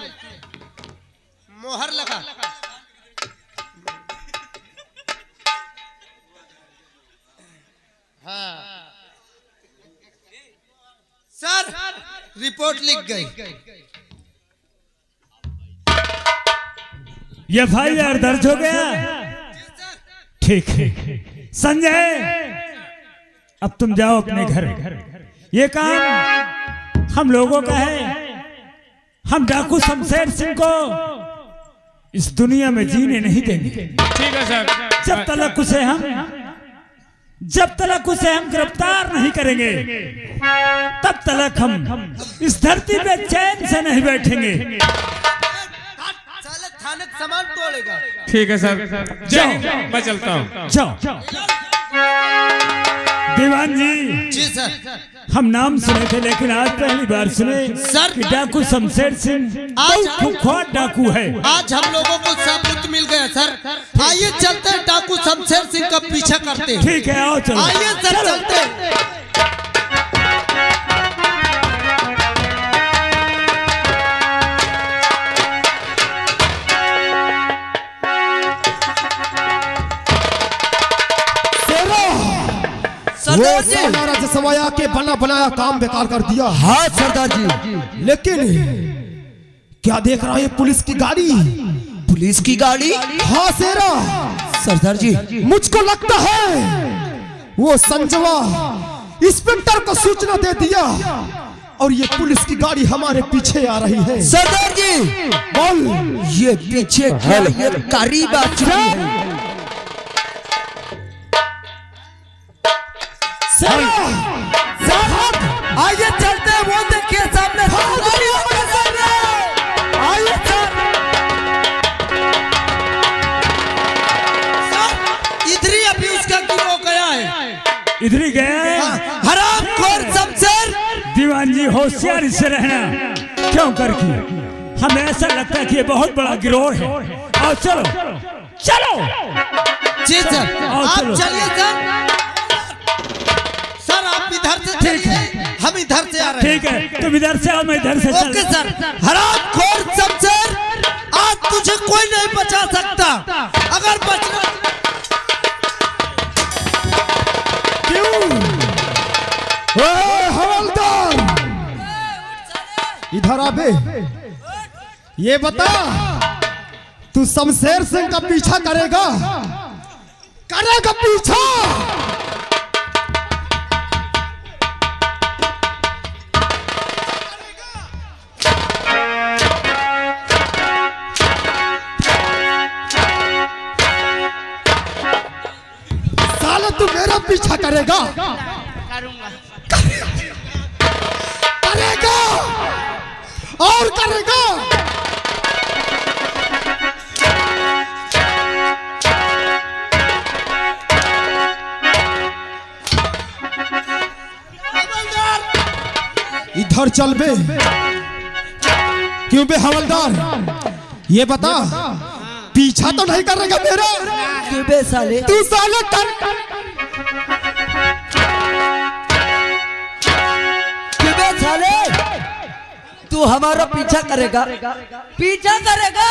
इसमें मोहर लगा। हाँ सर रिपोर्ट लिख गई। एफआईआर दर्ज हो गया। ठीक है संजय, अब तुम जाओ अपने घर। ये काम हम लोगों का है। हम डाकू शमशेर सिंह को इस दुनिया में जीने नहीं देंगे। ठीक है सर। जब तक उसे हम गिरफ्तार नहीं करेंगे तब तक हम इस धरती पे चैन से नहीं बैठेंगे। थाने सामान तोड़ेगा। ठीक है सर, जाओ मैं चलता हूँ। जाओ। दीवान जी सर, हम नाम सुने थे लेकिन आज पहली बार सुने सर कि डाकू शमशेर सिंह आज डाकू है। आज हम लोगों को सबूत मिल गया सर। आइए चलते हैं, डाकू शमशेर सिंह का पीछा करते हैं। ठीक है आओ चलो। आइए सर चलते हैं। वो साला जसवाया के बना बनाया काम बेकार कर दिया। हाँ सरदार जी, लेकिन क्या देख रहा है पुलिस की गाड़ी? पुलिस की गाड़ी? हाँ शेरा सरदार जी, मुझको लगता है वो संजवा इंस्पेक्टर को सूचना दे दिया और ये पुलिस की गाड़ी हमारे पीछे आ रही है। सरदार जी बोल, ये पीछे क्या? ये करीब आ चुकी है। आइए चलते हैं, वो देखिए सामने। आइए सर, इधर ही अभी उसका गिरोह गया है। इधर ही गया है। हरामखोर शमशेर। दीवान जी होशियारी से रहना, क्यों करके हमें ऐसा लगता है कि ये बहुत बड़ा गिरोह है। आओ चलो चलो। जी सर, आप चलिए सर। इधर से चलिए, हम इधर से आ रहे हैं। ठीक है, तुम इधर से आओ, मैं इधर से। Okay sir. हरामखोर शमशेर, आज तुझे कोई नहीं बचा सकता। अगर बचना क्यों? हवलदार इधर आ बे। ये बता, तू शमशेर सिंह का पीछा करेगा पीछा? तू मेरा पीछा करेगा? करेगा और करेगा। इधर चल बे। क्यों बे हवलदार, ये बता, पीछा तो नहीं करेगा मेरा? क्यों बे साले? तू साले कर तू हमारा पीछा करेगा? पीछा करेगा?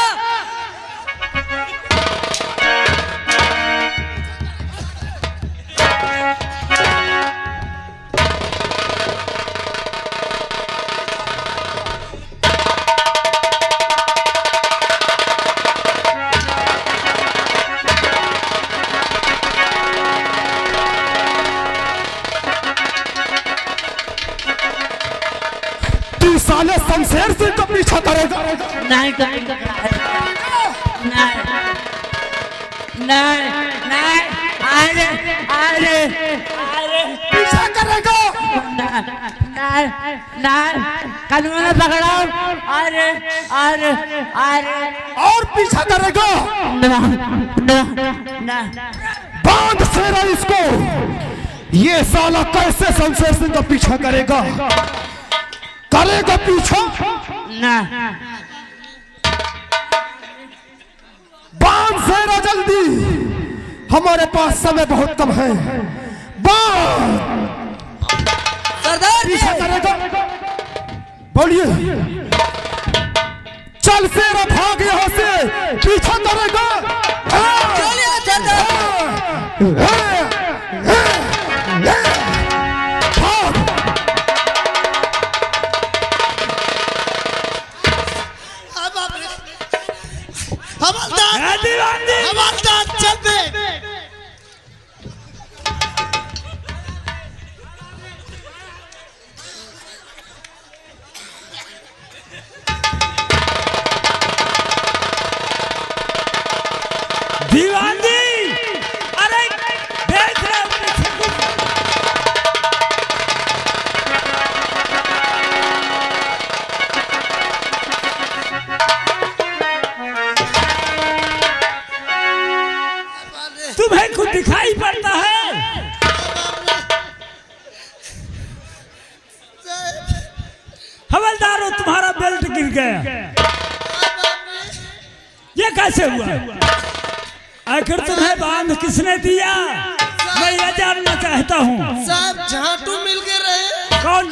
साले शमशेर सिंह का पीछा करेगा? नहीं पीछा करेगा? कानून पकड़ो। और पीछा करेगा? बांध शेरा इसको। ये साला कैसे शमशेर सिंह का पीछा करेगा पीछा? बांध शेरा जल्दी, हमारे पास समय बहुत कम है। पीछा करेगा? बोलिए। चल शेरा भाग यहाँ से, पीछा करेगा। चलिए सरदार। हवलदार चल बे। दीवान जी, अरे देख रहे हो पीछे कुछ? तुम्हें कुछ दिखाई पड़ता है? हवलदार हो, तुम्हारा बेल्ट गिर गया। ये कैसे हुआ? आखिर तुम्हें बांध किसने दिया? मैं ये जानना चाहता हूँ। साहब झाटू मिल के रहे। कौन?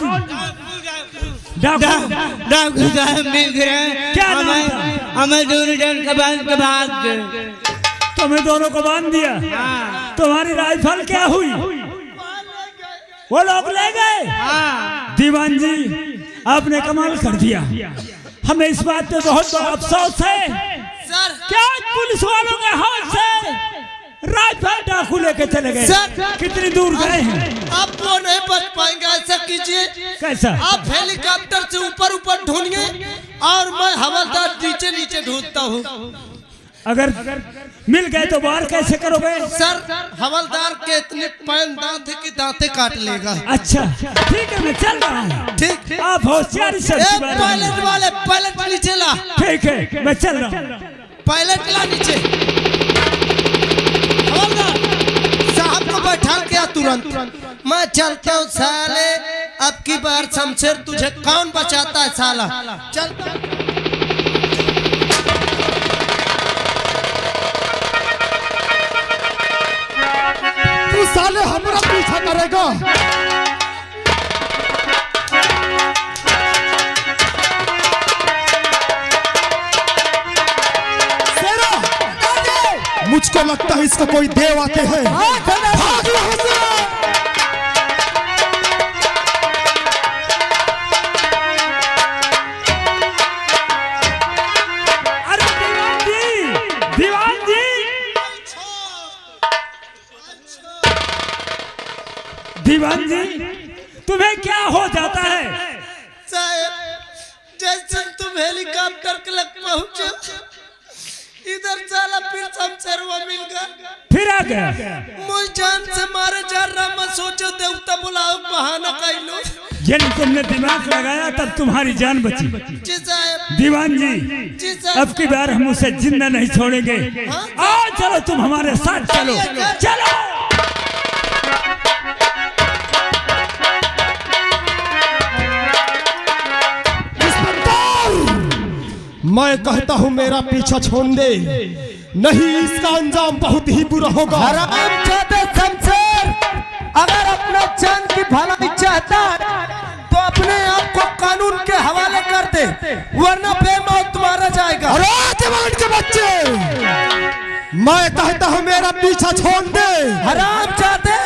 डाकू साहब मिल गए। क्या नाम था? हमें दोनों जन के भाग गए। तुम्हें दोनों को बांध दिया? तुम्हारी राइफल क्या हुई? वो लोग ले गए। दीवान जी, आपने कमाल कर दिया। हमें इस बात पे बहुत अफसोस है। सर क्या पुलिस वालों के हाथ से राइफल डाकू लेके चले गए? सर कितनी दूर गए हैं? आप वो नहीं बच पाएंगे। ऐसा कीजिए, कैसा? आप हेलीकॉप्टर से ऊपर ऊपर ढूंढिए और मैं हवलदार नीचे नीचे ढूंढता हूँ। अगर मिल गए तो वार कैसे करोगे? सर हवलदार के इतने पैन दांत है कि दांते काट लेगा। अच्छा ठीक है, मैं चल रहा हूँ। ठीक। आप होशियारी से पायलट वाले, पायलट नीचे ला। ठीक है, मैं चल रहा हूँ। पायलट ला नीचे। हवलदार साहब को बैठा के तुरंत। मैं चलता हूँ साले, अब की बार शमशेर तुझे कौन बचाता है साला। चल। तू साले हमारा पीछा करेगा। मुझको लगता है इसका कोई देव आते हैं। भाग यहाँ से। अरे दीवान जी, दीवान जी, तुम्हें क्या हो जाता है? साहब जैसे तुम हेलीकॉप्टर के लग पहुंचे, इधर साला फिर शमशेर वो मिल गया। फिर आ गया? मुझ जान से मारे जा रहा। मैं सोचो देवता बुलाओ, बहाना कर लो। यानी तुमने दिमाग लगाया तब तुम्हारी जान बची। जी साहब। दीवान जी, जी साहब। अब की बार हम उसे जिंदा नहीं छोड़ेंगे। आओ चलो, तुम हमारे साथ चलो। चलो मैं कहता हूँ मेरा पीछा छोड़ दे, नहीं इसका अंजाम बहुत ही बुरा होगा। हरामजादे शमशेर, अगर अपना जान की भलाई चाहता तो अपने आप को कानून के हवाले कर दे, वरना बेमौत मारा जाएगा। अरे जवान के बच्चे, मैं कहता हूँ मेरा पीछा छोड़ दे। हरामजादे,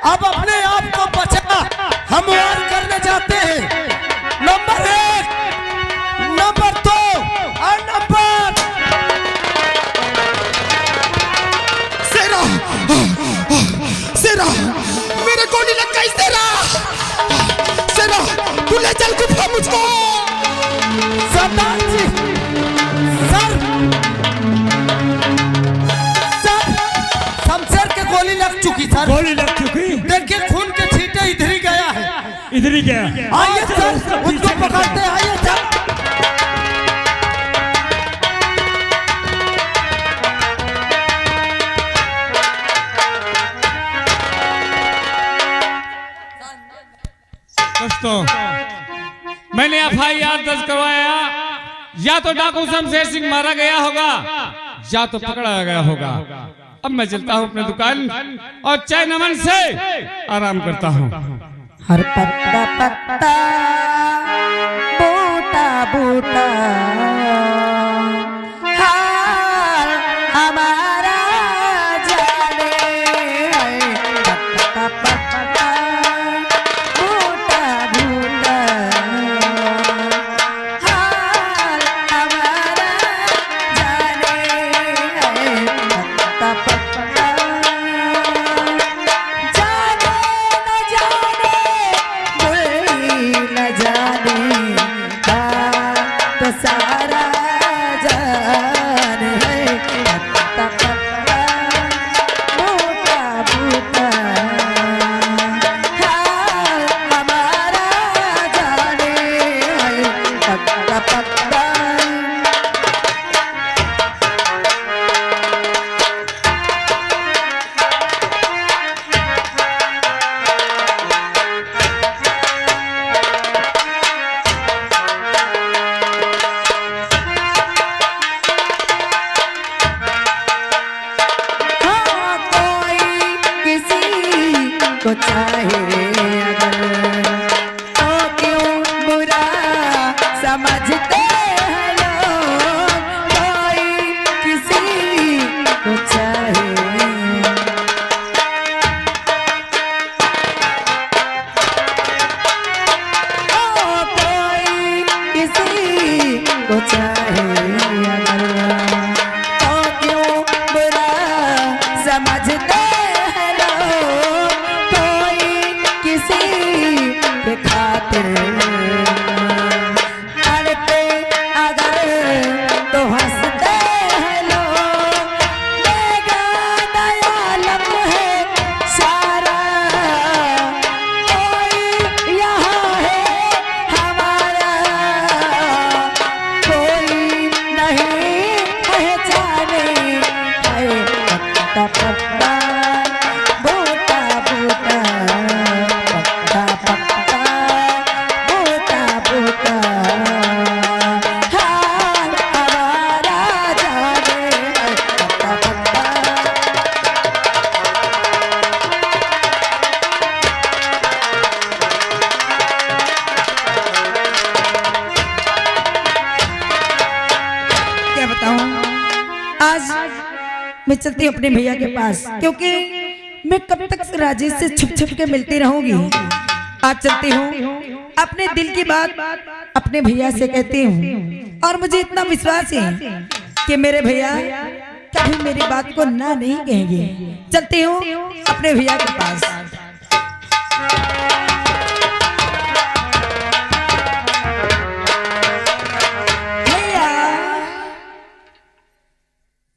अब अपने आप को बचा, हम वार करने जाते हैं। नंबर 1, नंबर 2 और नंबर। सेरा, मेरे गोली लग गई। सेरा, तू ले चल गुफा मुझको। सरदार जी, सर, शमशेर के गोली लग चुकी सर। गोली लग चुकी? देखिए खून के छींटे इधर ही गया है। इधर ही गया? आइए सर, उसको पकड़ते हैं। आइए सर। दोस्तों, मैंने FIR दर्ज करवाया। या तो डाकू शमशेर सिंह मारा गया होगा या तो पकड़ा गया होगा। अब मैं चलता हूँ अपनी दुकान और चाय नमन से आराम करता हूँ। हर पत्ता पत्ता, बूटा बूटा, हमारा जान है पत्ता पत्ता बूटा बूटा हाँ, हमारा जान है पत्ता पत्ता को चाहे अगर तो क्यों बुरा समझते हैं लोग कोई किसी को चाहे कोई किसी को चाहे अगर तो क्यों बुरा समझते के खातिर अड़ते अगर तो हंसते हैं लोग बेगाना आलम है सारा कोई यहाँ है हमारा कोई नहीं पहचाने है पत्ता पत्ता बूटा बूटा मैं चलती हूँ अपने भैया के पास क्योंकि मैं कब तक राजेश से छुप छुप के मिलती रहूंगी। आज चलती हूँ अपने दिल की बात अपने भैया से कहती हूँ और मुझे इतना विश्वास है कि मेरे भैया कभी मेरी बात को ना नहीं कहेंगे। चलती हूँ अपने भैया के पास।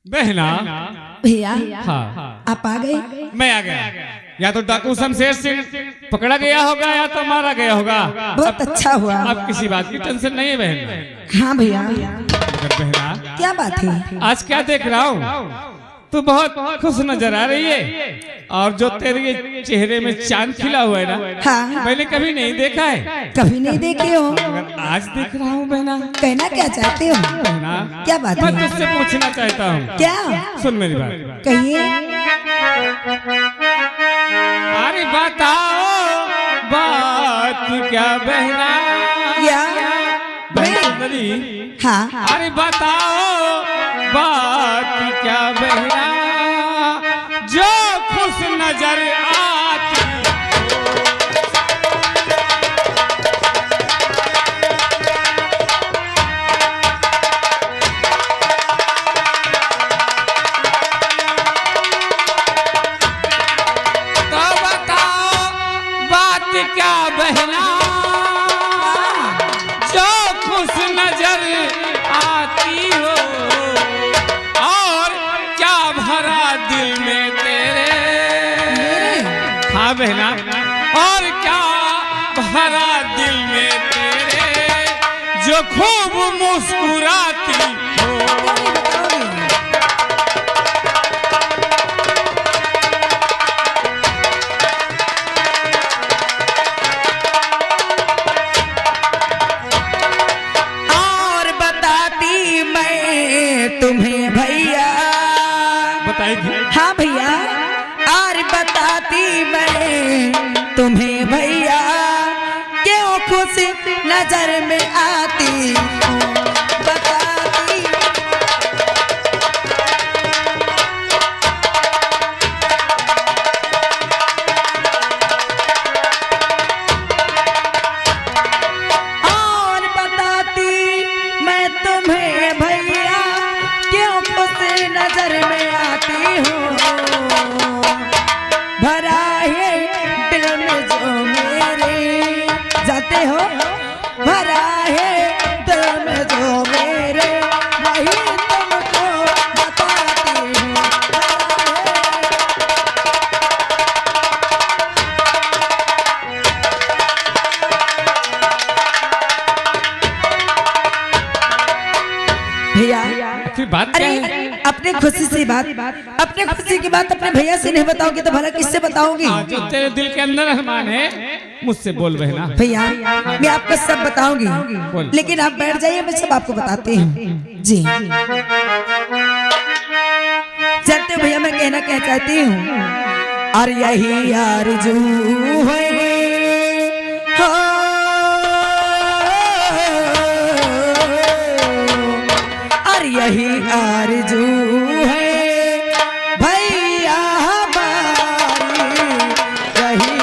बहना भैया हाँ आप आ गए। मैं आ गया। या तो डाकू शमशेर सिंह पकड़ा गया होगा या तो मारा गया होगा। बहुत अच्छा हुआ। अब किसी बात की टेंशन नहीं है बहन। हाँ भैया। मगर बहना क्या बात है? आज क्या देख रहा हूँ तू बहुत खुश नजर आ रही है और जो तेरे चेहरे में चांद खिला हुआ है ना हाँ। मैंने कभी नहीं देखा है। कभी नहीं देखे हो मगर आज देख रहा हूँ बहना। कहना क्या चाहते हो? बहना क्या बात मैं है? तुझसे पूछना चाहता हूँ। क्या? सुन मेरी बात। कहिए। अरे बताओ बात क्या बहना? क्या? बहना हाँ। अरे बताओ बात क्या बहना जो खुश नजर आती तो बताओ बात क्या बहना जो खुश नजर आती हो और क्या भरा दिल में तेरे। हाँ बहना और क्या भरा दिल में तेरे जो खूब मुस्कुराती हो। और बताती मैं तुम्हें भैया। बताइए। हाँ भैया। और बताती मैं तुम्हें भैया क्यों खुशी नजर में आती हूँ। बताती और बताती मैं तुम्हें भैया क्यों खुशी नजर में आती हूँ। भरा है दिल में जो मेरे जाते हो भरा है भैया फिर बात क्या है? अरे अपने खुशी से बात, अपने खुशी की बात अपने भैया से नहीं बताओगे तो भला किससे बताओगी? जो तेरे दिल के अंदर अरमान है मुझसे बोल बहना। भैया मैं आपको सब बताऊंगी, लेकिन आप बैठ जाइए, मैं सब आपको बताती हूँ। जी जानते हो भैया मैं कहना क्या चाहती हूँ, और यही आरज़ू है और यही आरज़ू है भैया हमारी, यही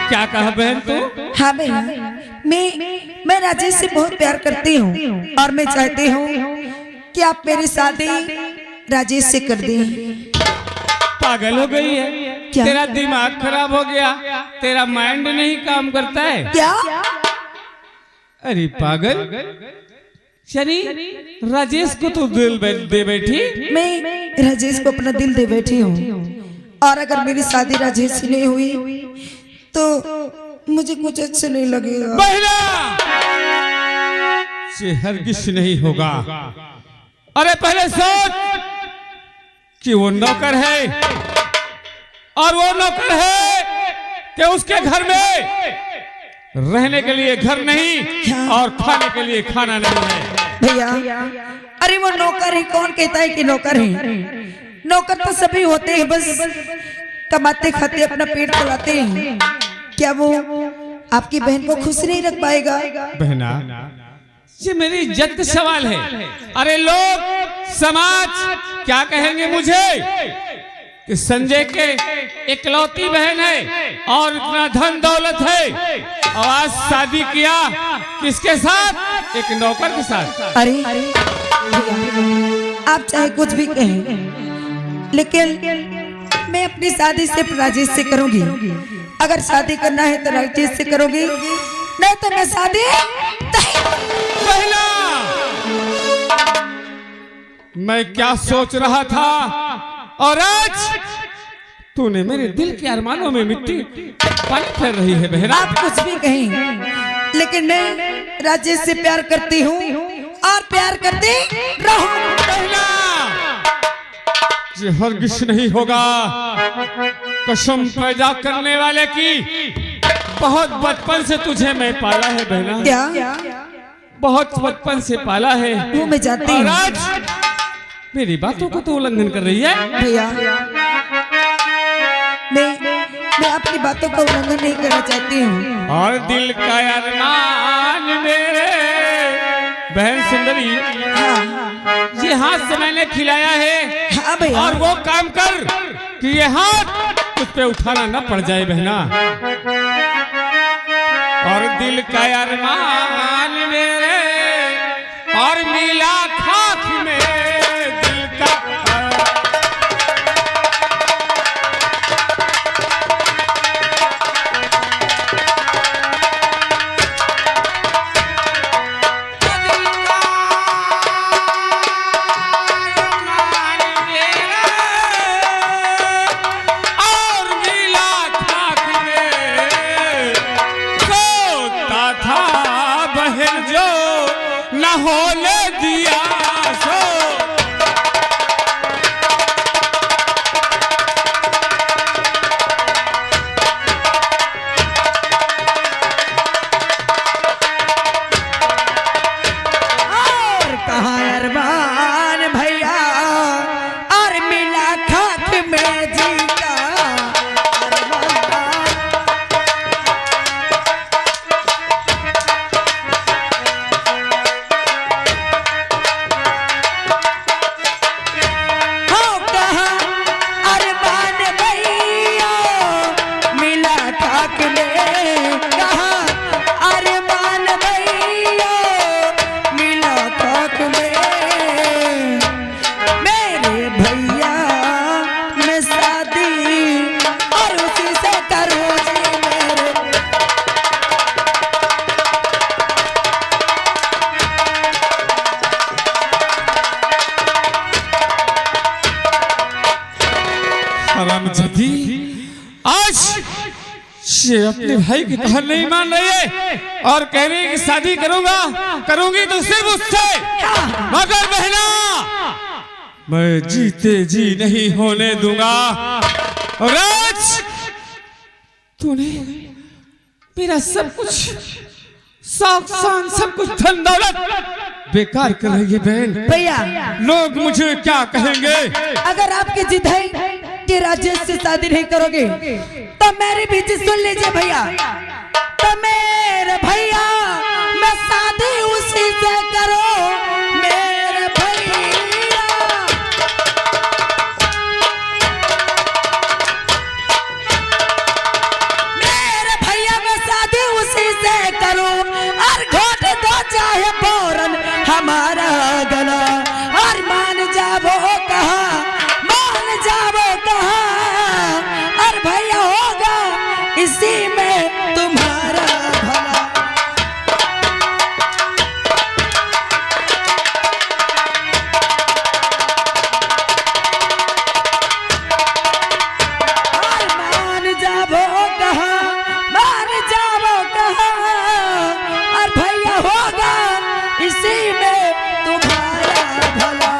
क्या कहा बहन तू? हाँ भैया मैं राजेश से बहुत प्यार करती हूँ, और मैं चाहती हूँ कि आप मेरी शादी राजेश से कर दें। पागल हो गई है क्या? तेरा दिमाग खराब हो गया, तेरा माइंड नहीं काम करता है क्या? अरे पागल शनि, राजेश को तो दिल दे बैठी। मैं राजेश को अपना दिल दे बैठी हूँ, और अगर मेरी शादी राजेश से नहीं हुई तो मुझे कुछ अच्छा नहीं लगेगा। बहना ये हरगिज नहीं होगा। अरे पहले सोच कि वो नौकर है, और वो नौकर है कि उसके घर में रहने के लिए घर नहीं और खाने के लिए खाना नहीं है। भैया अरे वो नौकर है, कौन कहता है कि नौकर है? नौकर तो सभी होते हैं, बस कमाते खाते अपना पेट चलाते हैं। क्या वो आपकी बहन को खुश नहीं रख पाएगा? बहना ये मेरी इज्जत का सवाल है। अरे लोग समाज क्या कहेंगे मुझे कि संजय के इकलौती बहन है और इतना धन दौलत है, और आज शादी किया किसके साथ? एक नौकर के साथ। अरे आप चाहे कुछ भी कहें, लेकिन मैं अपनी शादी सिर्फ राजेश से करूंगी। अगर शादी करना है तो राजेश से करूंगी, नहीं तो मैं शादी पहला मैं क्या सोच रहा था, और आज तूने मेरे दिल के अरमानों में मिट्टी पानी फेर रही है बहना। आप कुछ भी कहें, लेकिन मैं राजेश से प्यार करती हूँ और प्यार करती रहूं। बहना ये हरगिज नहीं होगा। कसम पैदा करने वाले की, बहुत बचपन से तुझे मैं पाला है बहना। क्या? बहुत बचपन से पाला है, वो मैं जानती और हूँ। आज मेरी बातों को तो उल्लंघन कर रही है। भैया मैं आपकी बातों का उल्लंघन नहीं करना चाहती हूँ। और दिल का अरमान मेरे बहन सुंदरी, ये हाथ से मैंने खिलाया है, हाँ भैया। और वो काम कर कि ये हाथ तुझ पे उठाना न पड़ जाए बहना। और दिल का अरमान मेरे, और मिला खाक में दिल का न होने दिया सो ये अपने भाई की कहर नहीं मान रही है और कह रही है कि शादी करूंगी तो सिर्फ उससे, मगर बहना मैं जीते जी नहीं होने दूंगा। राज तूने मेरा सब कुछ सब कुछ धन दौलत बेकार कर रही है बहन। भैया लोग मुझे क्या कहेंगे? अगर आपकी जिद है कि राजेश से शादी नहीं करोगे तो मेरी भी जिद सुन लीजिए भैया। तो मेरे भैया मैं शादी उसी से करो मेरे भैया। मेरे भैया मैं शादी उसी से करूं और घोट दो चाहे फौरन हमारा गला और मान जाओ कहा और भैया होगा इसी में तुम्हारा भला। और मान जाओ कहा और भैया होगा इसी में तुम्हारा भला।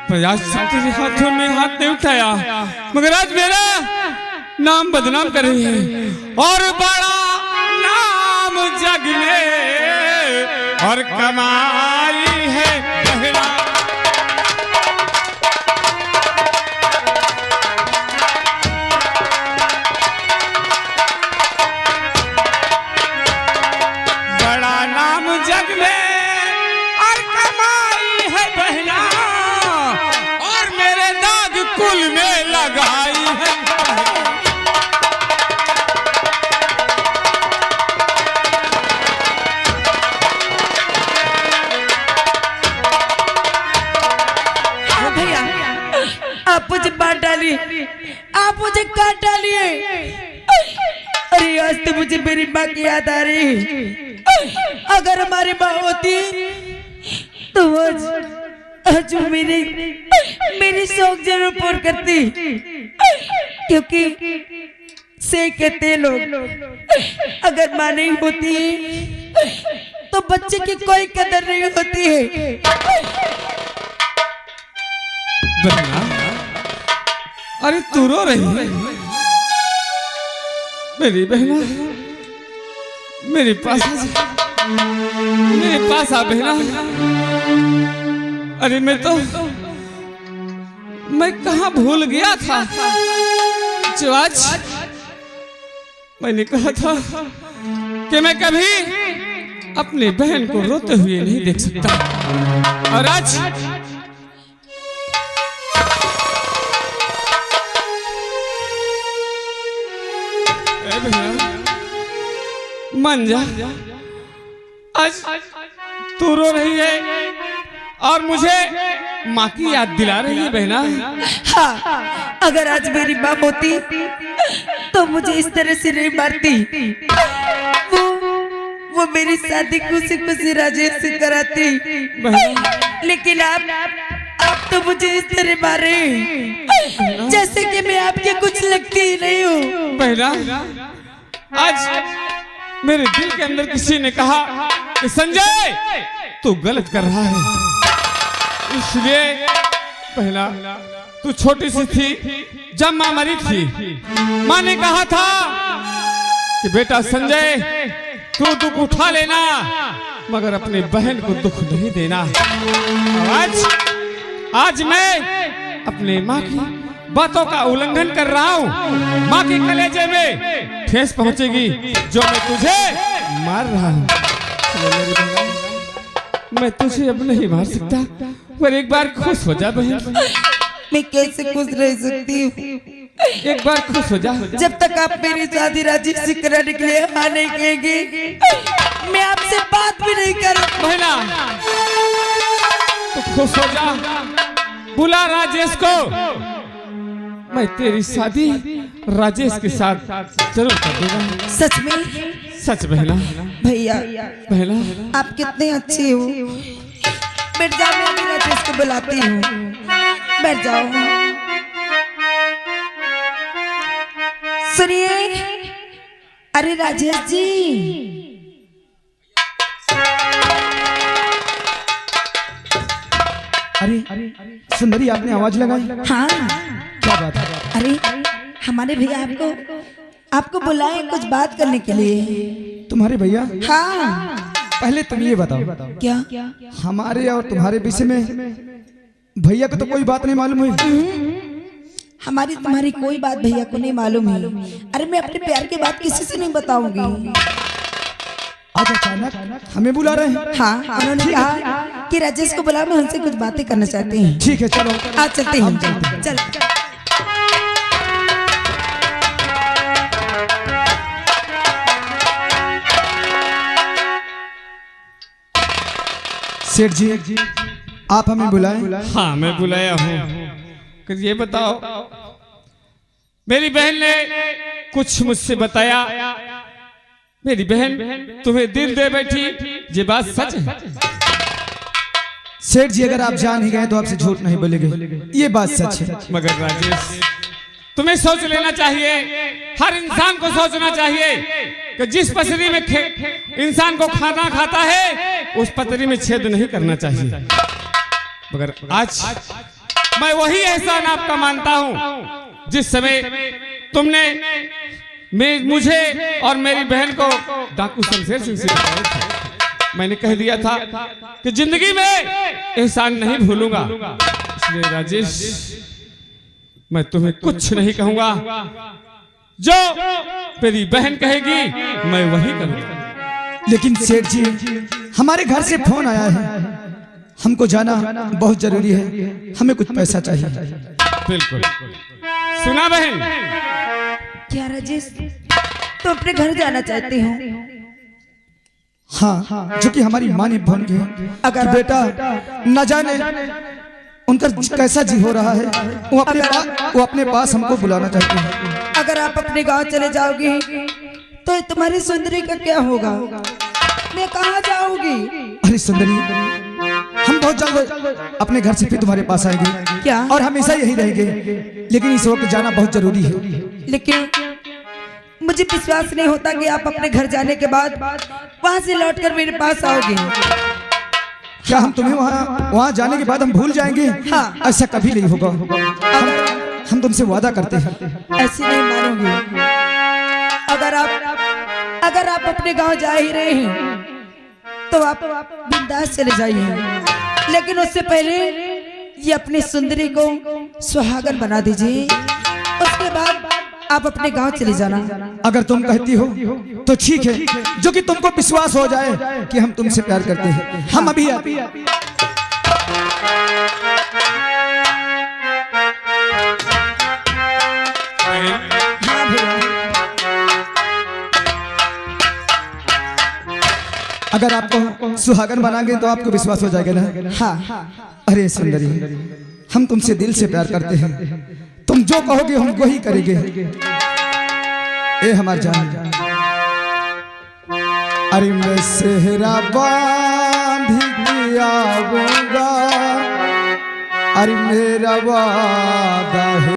प्रयास तेरे हाथों में हाथ नहीं उठाया मगर आज मेरा नाम बदनाम कर रही है और बड़ा नाम जग में और कमाई है पहला। बड़ा नाम जग में और कमाई है पहला और मेरे दाग कुल में लगाई है। भैया आप मुझे बांट डालिए, आप मुझे काट डालिए। अरे आज तो मुझे मेरी माँ की याद आ रही। अगर हमारी माँ होती तो आज वो मेरी शौक जरूर पूर्ण करती, क्योंकि से कहते लोग अगर माँ नहीं होती तो बच्चे की कोई कदर नहीं होती है। बहना, अरे तू रो रही है? मेरी बहना मेरे पास आ बहना। अरे मैं कहाँ भूल गया था जो आज मैंने कहा था कि मैं कभी अपनी बहन को रोते हुए नहीं देख सकता। और आज मान जा, आज तू रो रही है और मुझे माँ की याद दिला रही है बहना। हाँ, अगर आज मेरी माँ होती तो मुझे इस तरह से नहीं मारती। वो मेरी शादी खुशी खुशी राजेश से कराती, लेकिन आप तो मुझे इस तरह मारे जैसे कि मैं आपके कुछ लगती ही नहीं हूँ। बहना, आज मेरे दिल के अंदर किसी ने कहा कि संजय तू गलत कर रहा है, इसलिए पहला तू छोटी सी थी जब माँ मरी थी। माँ ने कहा था कि बेटा संजय तू दुख उठा लेना मगर अपने बहन को दुख नहीं देना। आज मैं अपने माँ की बातों का उल्लंघन कर रहा हूँ। माँ के कलेजे में ठेस पहुंचेगी जो मैं तुझे मार रहा हूँ। मैं तुझे अब नहीं मार सकता, पर एक बार खुश हो जा बहन। मैं कैसे खुश रह सकती हूँ? एक बार खुश हो जा। जब तक आप मेरी शादी राजेश से कराने के लिए हाँ नहीं कहेंगे, मैं आपसे बात भी नहीं करूँ। बहना तो खुश हो जा, बुला राजेश को। मैं तेरी शादी राजेश के साथ जरूर कर दूंगा। सच में? सच बहना। भैया बहना आप कितने अच्छे हो। बैठ जाओ, मैं भी राजेश को बुलाती हूँ। बैठ जाओ। सुनिए, अरे राजेश जी, अरे सुंदरी, आपने आवाज लगाई? हाँ क्या बात है? अरे हमारे भैया आपको बुलाए कुछ बात करने के लिए। तुम्हारे भैया? हाँ। पहले तुम ये बताओ, क्या? हमारे और तुम्हारे विषय में भैया को तो कोई बात नहीं मालूम हुई? हमारी तुम्हारी कोई बात भैया को नहीं मालूम है। अरे मैं अपने प्यार की बात किसी से नहीं बताऊंगी। आज अचानक हमें बुला रहे हैं? हाँ, उन्होंने कहा कि राजेश को बुला, मैं उनसे कुछ बातें करना चाहती हूँ। ठीक है, चलो आज चलते हैं। चल। सेठ जी, आप हमें बुलाएं? हाँ, मैं बुलाया हूँ। कि ये बताओ, मेरी बहन ने कुछ मुझसे बताया। मेरी बहन तुम्हें दिल दे बैठी, ये बात सच है? सेठ जी, अगर आप जान ही गए तो आपसे झूठ नहीं बोलेंगे, ये बात सच है। मगर राजेश, तुम्हें सोच लेना चाहिए, हर इंसान को सोचना चाहिए कि जिस पसरी में इंसान को खाना खाता है, उस पतरी में छेद नहीं करना चाहिए। मगर आज मैं वही एहसान आपका मानता हूं, जिस समय तुमने मुझे और मेरी बहन को डाकू शमशेर सिंह से बताया था। मैंने कह दिया था कि जिंदगी में एहसान नहीं भूलूंगा। इसलिए राजेश, मैं तुम्हें कुछ नहीं कहूंगा, जो मेरी बहन कहेगी मैं वही करूंगा। लेकिन सेठ जी, हमारे घर से फोन आया है, हमको जाना बहुत जरूरी है, हमें कुछ पैसा चाहिए। बिल्कुल। सुना बहन? क्या राजेश, तो अपने घर जाना चाहते हो? हाँ, जो कि हमारी माँ ने फोन किया। अगर बेटा न जाने उनका कैसा जी हो रहा है, वो अपने पास हमको बुलाना चाहते हैं। अगर आप अपने गांव चले जाओगे तो तुम्हारी सुंदरी का क्या होगा? मैं कहाँ जाऊंगी? अरे सुंदरी, हम बहुत जल्द अपने घर से फिर तुम्हारे पास आएंगे। क्या? और हमेशा यही रहेंगे, लेकिन इस वक्त जाना बहुत जरूरी है। लेकिन मुझे विश्वास नहीं होता कि आप अपने घर जाने के बाद वहां से लौटकर मेरे पास आओगे। क्या हम तुम्हें वहाँ जाने के बाद हम भूल जाएंगे? हाँ। ऐसा कभी नहीं होगा। हम तुमसे वादा करते हैं। ऐसे नहीं मानोगे। अगर आप अपने गांव जा ही रहे हैं तो आप बिंदास चले जाइए, लेकिन उससे पहले ये अपनी सुंदरी को सुहागन बना दीजिए। उसके बाद आप अपने गांव चले जाना। अगर तुम कहती हो तो ठीक है, जो कि तुमको विश्वास हो जाए कि हम तुमसे प्यार करते हैं। हम अभी अगर आपको सुहागन बनाएंगे तो आपको विश्वास हो जाएगा ना? हाँ। अरे सुंदरी, हम तुमसे दिल से प्यार करते हैं, तुम जो कहोगे हम वही करेंगे। ए हमार जान, अरे मैं सेहरा बांध के आऊंगा, अरे मेरा वादा है।